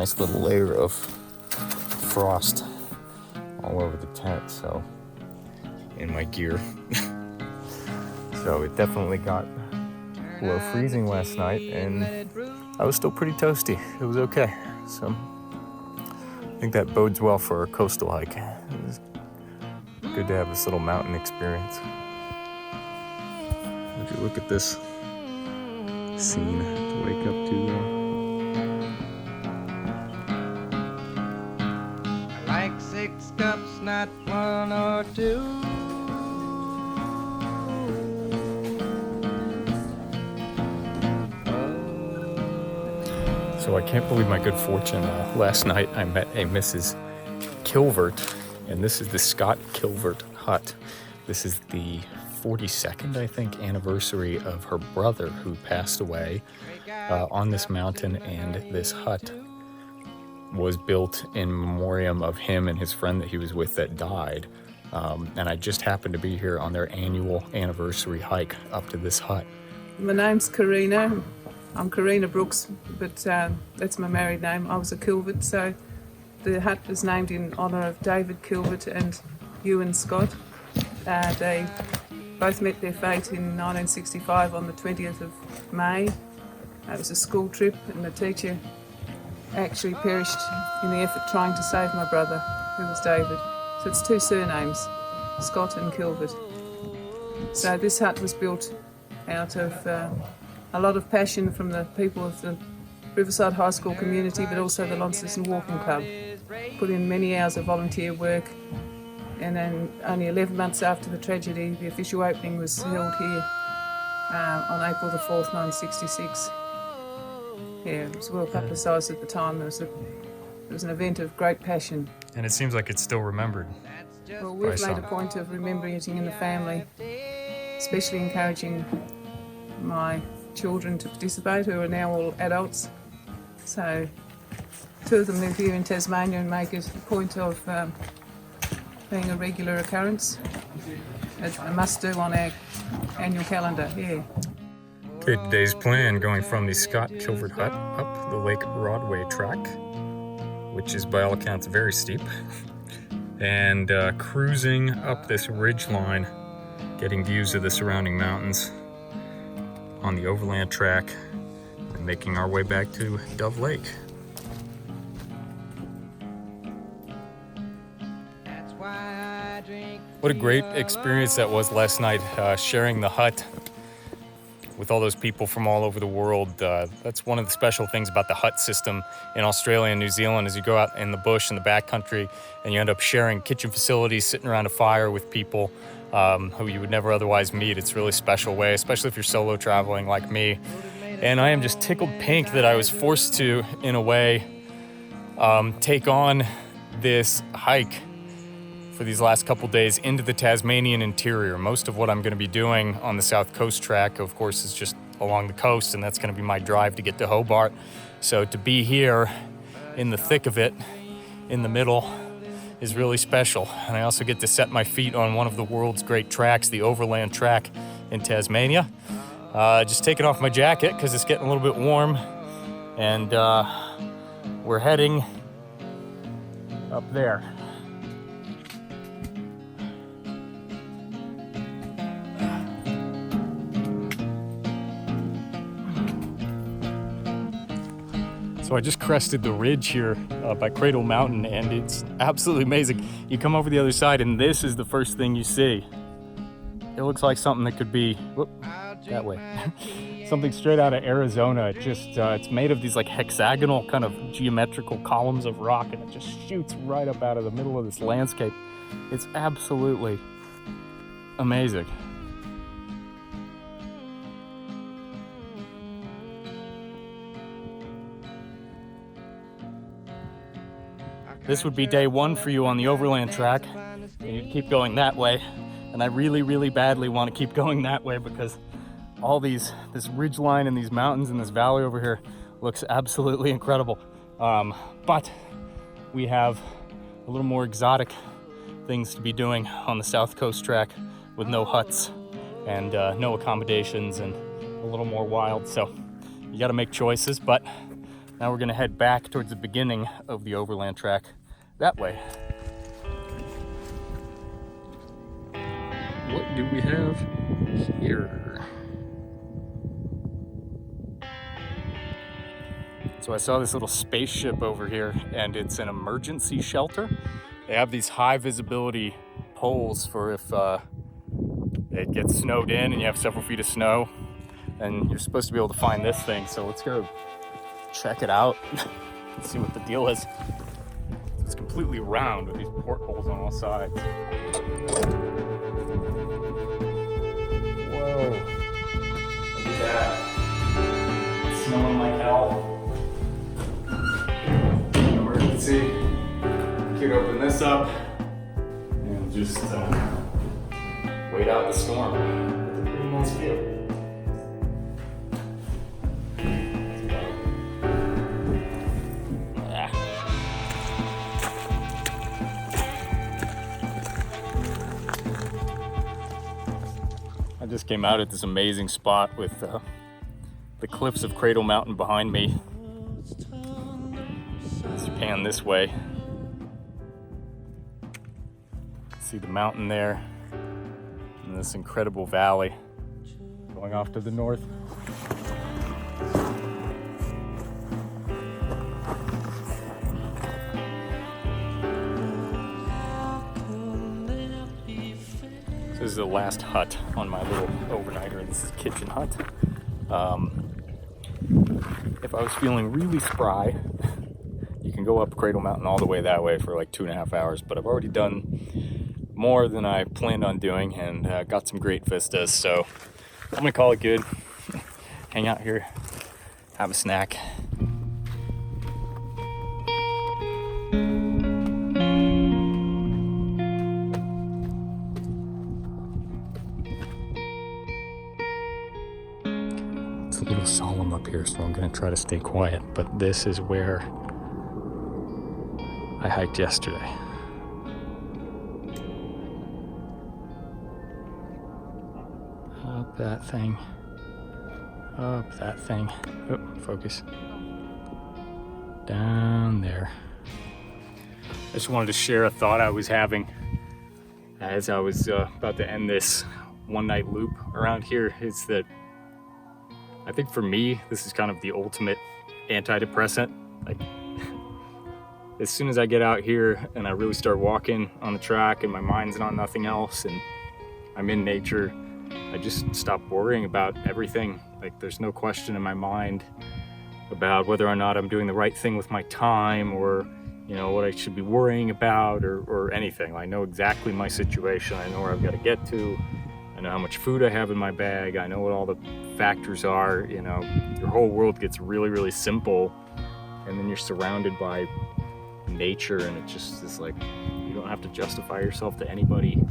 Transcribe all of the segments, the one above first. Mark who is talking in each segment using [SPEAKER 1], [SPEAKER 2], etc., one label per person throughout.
[SPEAKER 1] nice little layer of frost all over the tent, so in my gear. So it definitely got below freezing last night, and I was still pretty toasty. It was okay. So I think that bodes well for a coastal hike. It was good to have this little mountain experience. Would you look at this scene to wake up to,
[SPEAKER 2] I like 6 cups, not 1 or 2.
[SPEAKER 1] So I can't believe my good fortune. Last night I met a Mrs. Kilvert, and this is the Scott Kilvert hut. This is the 42nd, I think, anniversary of her brother who passed away on this mountain, and this hut was built in memoriam of him and his friend that he was with that died. And I just happened to be here on their annual anniversary hike up to this hut.
[SPEAKER 3] My name's Karina. I'm Karina Brooks, but that's my married name. I was a Kilvert, so the hut was named in honour of David Kilvert and Ewan Scott. They both met their fate in 1965 on the 20th of May. It was a school trip, and the teacher actually perished in the effort trying to save my brother, who was David. So it's 2 surnames, Scott and Kilvert. So this hut was built out of a lot of passion from the people of the Riverside High School community, but also the Launceston Walking Club. Put in many hours of volunteer work, and then only 11 months after the tragedy, the official opening was held here on April the 4th, 1966. Yeah, it was well publicised at the time. It was an event of great passion.
[SPEAKER 1] And it seems like it's still remembered.
[SPEAKER 3] Well, we've made a point of remembering it in the family, especially encouraging my children to participate, who are now all adults. So 2 of them live here in Tasmania and make it a point of being a regular occurrence, a must-do on our annual calendar, yeah.
[SPEAKER 1] Okay, today's plan, going from the Scott Kilvert hut up the Lake Broadway track, which is by all accounts very steep, and cruising up this ridge line, getting views of the surrounding mountains on the overland track, and making our way back to Dove Lake. What a great experience that was last night, sharing the hut with all those people from all over the world. That's one of the special things about the hut system in Australia and New Zealand, is you go out in the bush in the backcountry and you end up sharing kitchen facilities, sitting around a fire with people who you would never otherwise meet. It's a really special way, especially if you're solo traveling like me. And I am just tickled pink that I was forced to, in a way, take on this hike for these last couple days into the Tasmanian interior. Most of what I'm going to be doing on the South Coast track, of course, is just along the coast, and that's going to be my drive to get to Hobart. So to be here in the thick of it, in the middle, is really special. And I also get to set my feet on one of the world's great tracks, the overland track in Tasmania. Just taking off my jacket because it's getting a little bit warm, and we're heading up there. So I just crested the ridge here by Cradle Mountain, and it's absolutely amazing. You come over the other side, and this is the first thing you see. It looks like something that could be, whoop, that way. Something straight out of Arizona. It just, it's made of these like hexagonal kind of geometrical columns of rock, and it just shoots right up out of the middle of this landscape. It's absolutely amazing. This would be day 1 for you on the overland track, and you'd keep going that way. And I really, really badly want to keep going that way because all this ridge line and these mountains and this valley over here looks absolutely incredible. But we have a little more exotic things to be doing on the South Coast track with no huts and no accommodations and a little more wild. So you got to make choices, but Now we're gonna head back towards the beginning of the overland track that way. What do we have here? So I saw this little spaceship over here, and it's an emergency shelter. They have these high visibility poles for if it gets snowed in and you have several feet of snow, and you're supposed to be able to find this thing. So let's go check it out and see what the deal is. It's completely round with these portholes on all sides. Whoa, look at that. It's snowing like hell. Emergency. Could open this up and just wait out the storm with a pretty nice view. I just came out at this amazing spot with the cliffs of Cradle Mountain behind me. As you pan this way, see the mountain there and this incredible valley going off to the north. This is the last hut on my little overnighter. This is kitchen hut. If I was feeling really spry, you can go up Cradle Mountain all the way that way for like 2.5 hours, but I've already done more than I planned on doing and got some great vistas, so I'm gonna call it good. Hang out here, have a snack. It's a little solemn up here, so I'm gonna try to stay quiet, but this is where I hiked yesterday. Up that thing. Up that thing. Oh, focus. Down there. I just wanted to share a thought I was having as I was about to end this one night loop around here. Is that I think for me, this is kind of the ultimate antidepressant. Like, as soon as I get out here and I really start walking on the track and my mind's on nothing else and I'm in nature, I just stop worrying about everything. Like, there's no question in my mind about whether or not I'm doing the right thing with my time, or, you know, what I should be worrying about, or anything. I know exactly my situation. I know where I've got to get to. I know how much food I have in my bag. I know what all the factors are. You know, your whole world gets really, really simple, and then you're surrounded by nature, and it just is like, you don't have to justify yourself to anybody.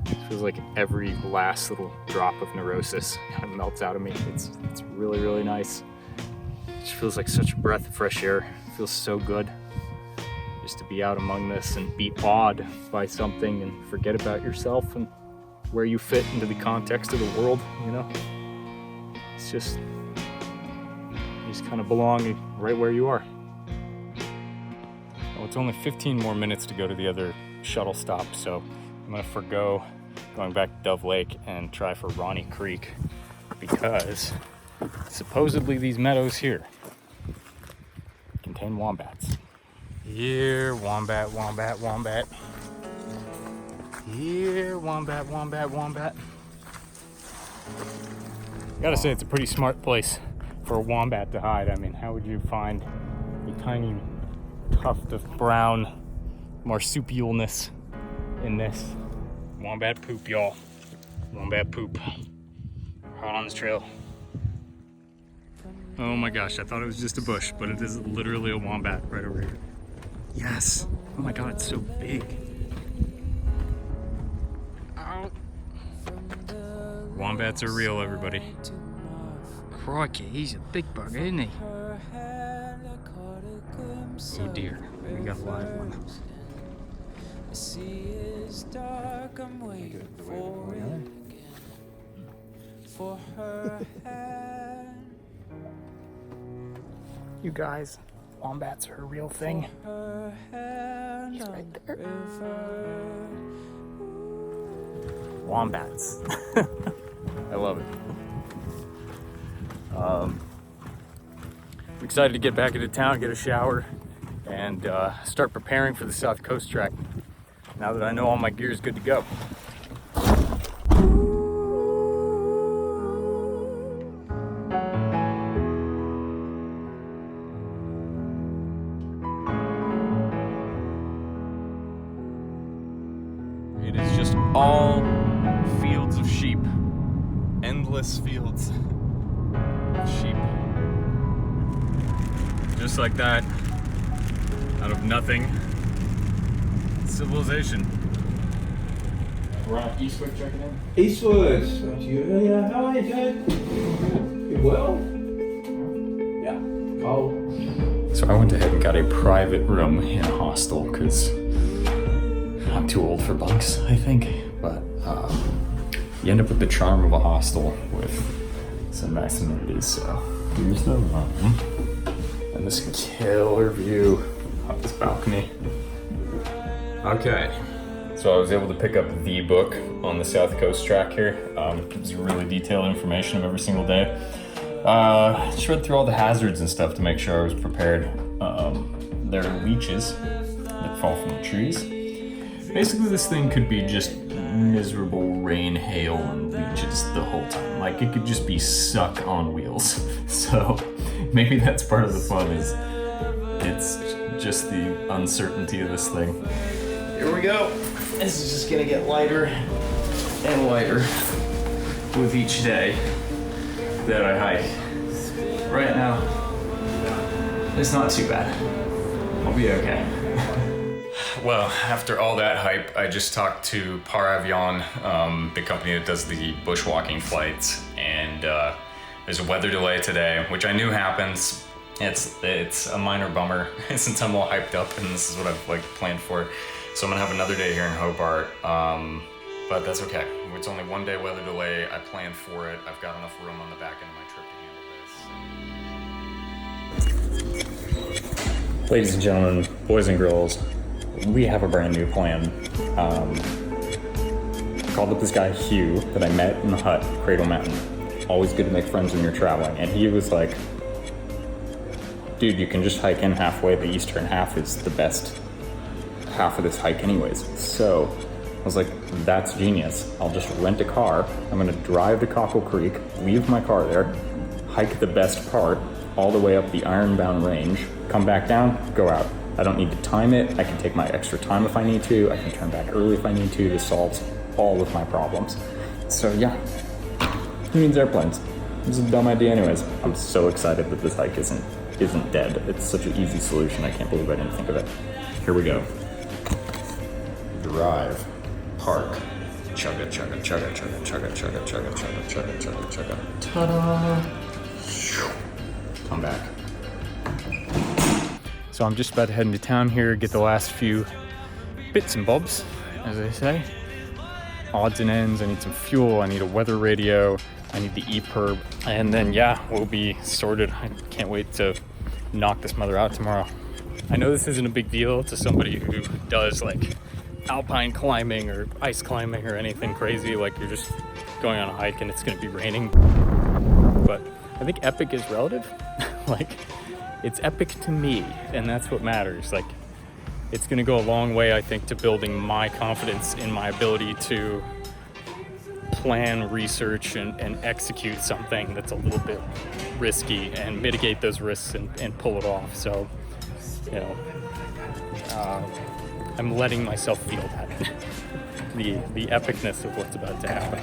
[SPEAKER 1] It feels like every last little drop of neurosis kind of melts out of me. It's really, really nice. It just feels like such a breath of fresh air. It feels so good just to be out among this and be awed by something and forget about yourself and where you fit into the context of the world, you know? It's just, you just kind of belong right where you are. Well, it's only 15 more minutes to go to the other shuttle stop, so I'm gonna forgo going back to Dove Lake and try for Ronnie Creek, because supposedly these meadows here contain wombats. Here, wombat, wombat, wombat. Here, wombat, wombat, wombat. Gotta say, it's a pretty smart place for a wombat to hide. I mean, how would you find a tiny tuft of brown marsupialness in this? Wombat poop, y'all. Wombat poop. Out on this trail. Oh my gosh, I thought it was just a bush, but it is literally a wombat right over here. Yes. Oh my god, it's so big. Ow. Wombats are real, everybody. Crikey, he's a big bugger, isn't he? Oh dear, we got a live one.
[SPEAKER 4] The sea is dark, I'm waiting for it again. For her hand.
[SPEAKER 1] You guys, wombats are a real thing.
[SPEAKER 4] her hand
[SPEAKER 1] He's
[SPEAKER 4] on
[SPEAKER 1] right
[SPEAKER 4] the
[SPEAKER 1] there.
[SPEAKER 4] river.
[SPEAKER 1] Wombats. I love it. I'm excited to get back into town, get a shower, and start preparing for the South Coast Track. Now that I know all my gear is good to go. It is just all fields of sheep. Endless fields of sheep. Just like that, out of nothing, civilization. We're on Eastwood checking in.
[SPEAKER 5] Eastwood, that's you. Yeah, how are you, Jade? You well? Yeah. Cold.
[SPEAKER 1] So I went ahead and got a private room in a hostel because I'm too old for bunks, I think. But you end up with the charm of a hostel with some nice amenities. So here's the room. And this killer view of this balcony. Okay. So I was able to pick up the book on the South Coast Track here. Gives you really detailed information of every single day. Just read through all the hazards and stuff to make sure I was prepared. There are leeches that fall from the trees. Basically, this thing could be just miserable rain, hail, and leeches the whole time. Like, it could just be suck on wheels. So maybe that's part of the fun, is it's just the uncertainty of this thing. Here we go. This is just gonna get lighter and lighter with each day that I hike. Right now, it's not too bad. I'll be okay. Well, after all that hype, I just talked to Par Avion, the company that does the bushwalking flights, and there's a weather delay today, which I knew happens. It's a minor bummer since I'm all hyped up and this is what I've planned for. So I'm gonna have another day here in Hobart, but that's okay. It's only one day weather delay. I planned for it. I've got enough room on the back end of my trip to handle this. Ladies and gentlemen, boys and girls, we have a brand new plan. I called up this guy, Hugh, that I met in the hut, Cradle Mountain. Always good to make friends when you're traveling. And he was like, dude, you can just hike in halfway. The eastern half is the best half of this hike anyways. So I was like, that's genius. I'll just rent a car. I'm gonna drive to Cockle Creek, leave my car there, hike the best part all the way up the Ironbound Range, come back down, go out. I don't need to time it. I can take my extra time if I need to. I can turn back early if I need to. This solves all of my problems. So yeah, who needs airplanes? This is a dumb idea anyways. I'm so excited that this hike isn't dead. It's such an easy solution. I can't believe I didn't think of it. Here we go. Drive, park, chugga, chugga, chugga, chugga, chugga, chugga, chugga, chugga, chugga, chugga, chugga. Ta-da! Come back. So I'm just about to head into town here, get the last few bits and bobs, as they say. Odds and ends, I need some fuel, I need a weather radio, I need the EPIRB, and then yeah, we'll be sorted. I can't wait to knock this mother out tomorrow. I know this isn't a big deal to somebody who does alpine climbing or ice climbing or anything crazy, like you're just going on a hike and it's gonna be raining. But I think epic is relative. It's epic to me, and that's what matters. It's gonna go a long way, I think, to building my confidence in my ability to plan, research, and execute something that's a little bit risky and mitigate those risks and pull it off. So, I'm letting myself feel that, the epicness of what's about to happen.